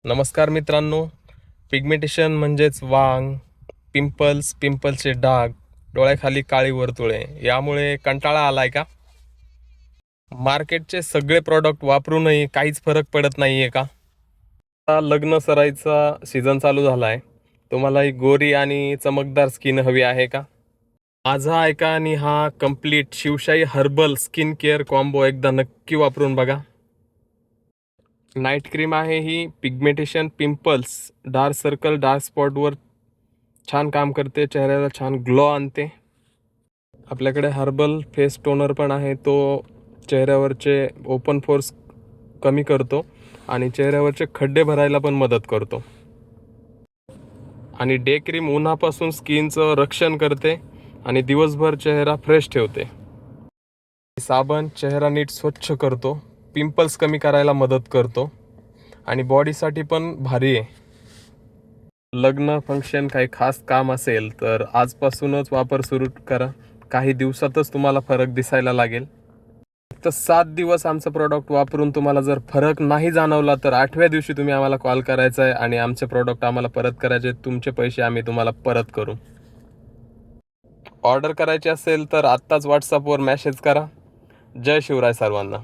नमस्कार मित्रांनो. पिगमेंटेशन म्हणजेच वांग, पिंपल्सचे डाग, डोळ्याखाली काळी वर्तुळे यामुळे कंटाळा आलाय का? मार्केटचे सगळे प्रॉडक्ट वापरूनही काहीच फरक पडत नाहीये का? आता लग्न सराईचा सीझन चालू झालाय. तुम्हाला ही गोरी आणि चमकदार स्किन हवी आहे का? माझा ऐका आणि हा complete Shivshahi herbal skin care combo एकदा नक्की वापरून बघा. नाईट क्रीम आहे ही pigmentation, pimples, dark circle, dark स्पॉटवर छान काम करते. चेहऱ्याला छान ग्लो आणते. आपल्याकडे हर्बल फेस टोनर पण आहे. तो चेहऱ्यावरचे ओपन पोर्स कमी करतो आणि चेहऱ्यावरचे खड्डे भरायला पण मदत करतो. आणि डे क्रीम उन्हापासून स्किनचं रक्षण करते आणि दिवसभर चेहरा फ्रेश ठेवते. साबण चेहरा नीट स्वच्छ करतो, पिंपल्स कमी करायला मदत करतो आणि बॉडीसाठी पण भारी आहे. लग्न फंक्शन काही खास काम असेल तर आजपासूनच वापर सुरू करा. काही दिवसातच तुम्हाला फरक दिसायला लागेल. तर 7 दिवस आमचं प्रॉडक्ट वापरून तुम्हाला जर फरक नाही जाणवला तर 8व्या दिवशी तुम्ही आम्हाला कॉल करायचा आहे आणि आमचे प्रॉडक्ट आम्हाला परत करायचे. तुमचे पैसे आम्ही तुम्हाला परत करू. ऑर्डर करायची असेल तर आत्ताच व्हॉट्सअपवर मेसेज करा. जय शिवराय सर्वांना.